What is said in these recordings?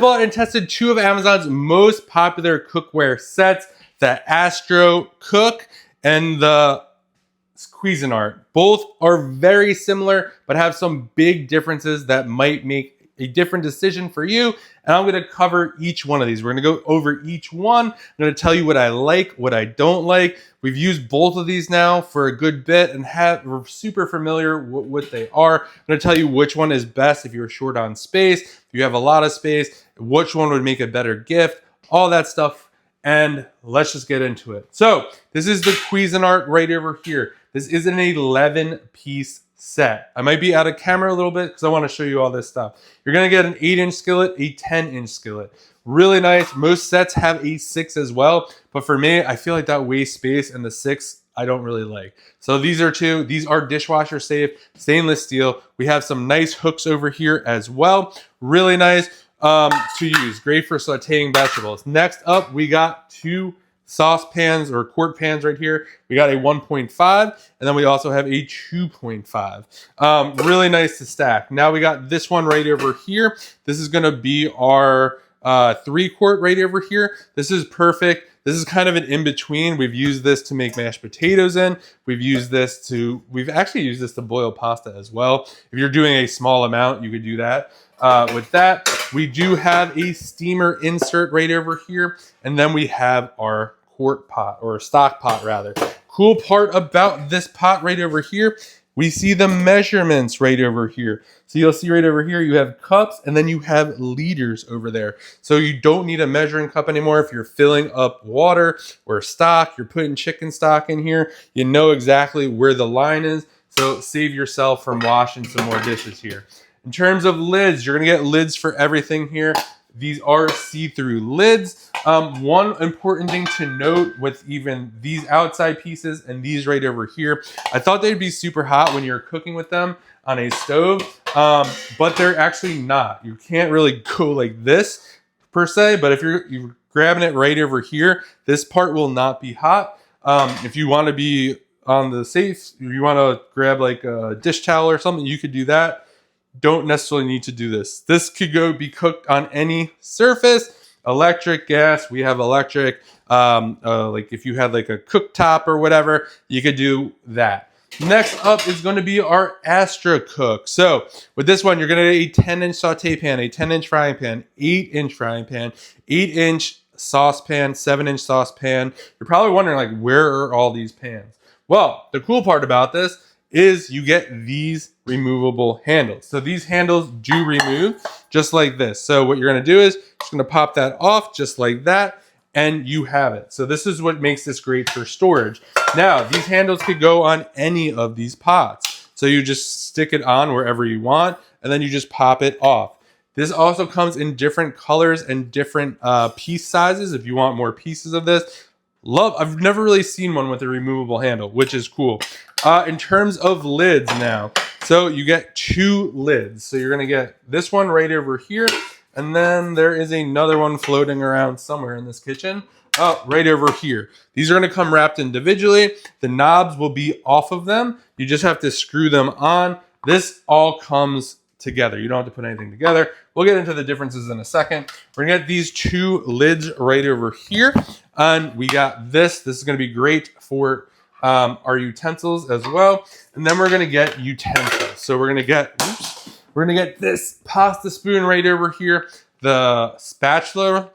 bought and tested two of Amazon's most popular cookware sets, the Astro Cook and the Cuisinart. Both are very similar, but have some big differences that might make a different decision for you. And I'm going to cover each one of these. We're going to go over each one. I'm going to tell you what I like, what I don't like. We've used both of these now for a good bit and we're super familiar with what they are. I'm going to tell you which one is best if you're short on space, if you have a lot of space, which one would make a better gift, all that stuff. And let's just get into it. So this is the Cuisinart right over here. This is an 11-piece set. I might be out of camera a little bit because I want to show you all this stuff. You're going to get an 8-inch skillet, a 10-inch skillet. Really nice. Most sets have a 6 as well, but for me, I feel like that wastes space, and the 6 I don't really like. So these are two. These are dishwasher safe, stainless steel. We have some nice hooks over here as well. Really nice to use. Great for sauteing vegetables. Next up, we got two saucepans or quart pans right here. We got a 1.5 and then we also have a 2.5. Really nice to stack. Now we got this one right over here. This is going to be our 3-quart right over here. This is perfect. This is kind of an in-between. We've used this to make mashed potatoes in. We've actually used this to boil pasta as well. If you're doing a small amount, you could do that. With that, we do have a steamer insert right over here. And then we have our quart pot, or stock pot rather. Cool part about this pot right over here, we see the measurements right over here. So you'll see right over here, you have cups and then you have liters over there. So you don't need a measuring cup anymore. If you're filling up water or stock, you're putting chicken stock in here, you know exactly where the line is. So save yourself from washing some more dishes here. In terms of lids, you're gonna get lids for everything here. These are see-through lids. One important thing to note with even these outside pieces and these right over here, I thought they'd be super hot when you're cooking with them on a stove, but they're actually not. You can't really go like this per se, but if you're grabbing it right over here, this part will not be hot. If you want to be on the safe, you want to grab like a dish towel or something, you could do that. Don't necessarily need to do this. This could be cooked on any surface, electric, gas. We have electric. Like if you had like a cooktop or whatever, you could do that. Next up is going to be our Astro Cook. So with this one, you're going to get a 10-inch saute pan, a 10-inch frying pan, 8-inch frying pan, 8-inch saucepan, 7-inch saucepan. You're probably wondering like, where are all these pans? Well, the cool part about this is you get these removable handles. So these handles do remove just like this. So what you're going to do is just going to pop that off just like that, and you have it. So this is what makes this great for storage. Now, these handles could go on any of these pots. So you just stick it on wherever you want, and then you just pop it off. This also comes in different colors and different piece sizes if you want more pieces of this. I've never really seen one with a removable handle, which is cool. In terms of lids now, so you get 2 lids. So you're gonna get this one right over here, and then there is another one floating around somewhere in this kitchen. Oh, right over here. These are gonna come wrapped individually. The knobs will be off of them. You just have to screw them on. This all comes together. You don't have to put anything together. We'll get into the differences in a second. We're gonna get these 2 lids right over here. And we got this. This is gonna be great for our utensils as well. And then we're gonna get utensils. So we're gonna get this pasta spoon right over here. The spatula,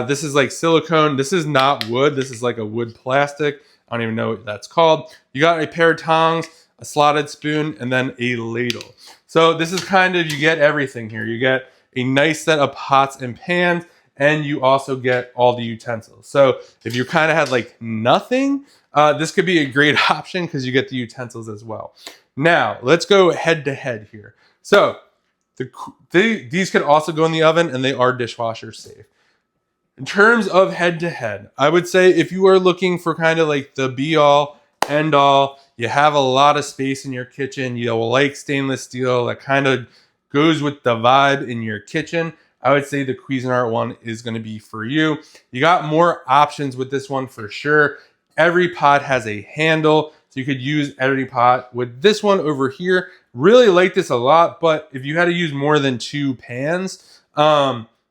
this is like silicone. This is not wood. This is like a wood plastic. I don't even know what that's called. You got a pair of tongs, a slotted spoon, and then a ladle. So this is kind of, you get everything here. You get a nice set of pots and pans, and you also get all the utensils. So if you kind of had like nothing, this could be a great option because you get the utensils as well. Now, let's go head to head here. So these could also go in the oven, and they are dishwasher safe. In terms of head to head, I would say if you are looking for kind of like the be all, end all, you have a lot of space in your kitchen, you like stainless steel, that kind of goes with the vibe in your kitchen, I would say the Cuisinart one is going to be for you. You got more options with this one for sure. Every pot has a handle, so you could use every pot. With this one over here, really like this a lot, but if you had to use more than 2 pans,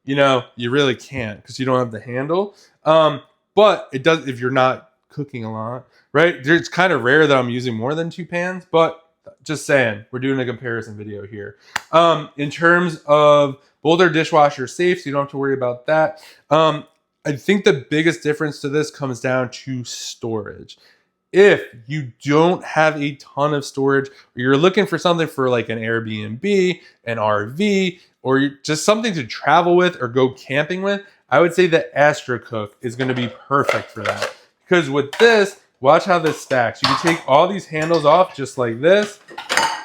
you know, you really can't because you don't have the handle. But it does if you're not cooking a lot, right? It's kind of rare that I'm using more than 2 pans, but just saying, we're doing a comparison video here. In terms of both are dishwasher safe, so you don't have to worry about that. I think the biggest difference to this comes down to storage. If you don't have a ton of storage, or you're looking for something for like an Airbnb, an RV, or just something to travel with or go camping with, I would say the Astercook is going to be perfect for that. Because with this, watch how this stacks. You can take all these handles off just like this.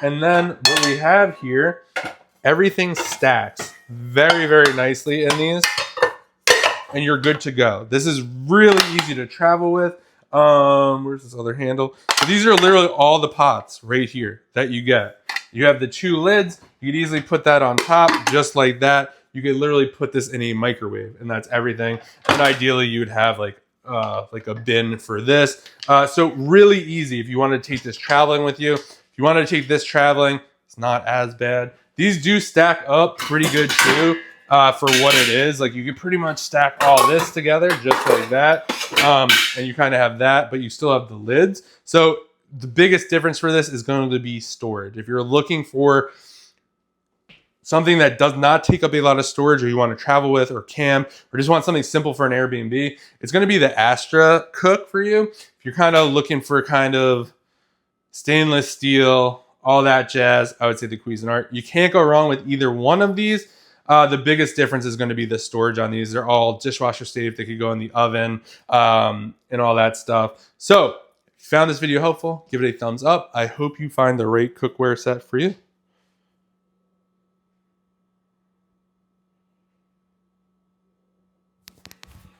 And then what we have here, everything stacks very, very nicely in these. And you're good to go. This is really easy to travel with. Where's this other handle? So these are literally all the pots right here that you get. You have the 2 lids. You could easily put that on top just like that. You could literally put this in a microwave and that's everything. And ideally you would have like a bin for this. So really easy if you want to take this traveling with you. If you want to take this traveling, it's not as bad. These do stack up pretty good too. For what it is, like you can pretty much stack all this together just like that, and you kind of have that, but you still have the lids. So the biggest difference for this is going to be storage. If you're looking for something that does not take up a lot of storage, or you want to travel with or camp, or just want something simple for an Airbnb, it's going to be the Astro Cook for you. If you're kind of looking for kind of stainless steel, all that jazz, I would say the Cuisinart. You can't go wrong with either one of these. The biggest difference is going to be the storage on these. They're all dishwasher safe. They could go in the oven and all that stuff. So if you found this video helpful, give it a thumbs up. I hope you find the right cookware set for you.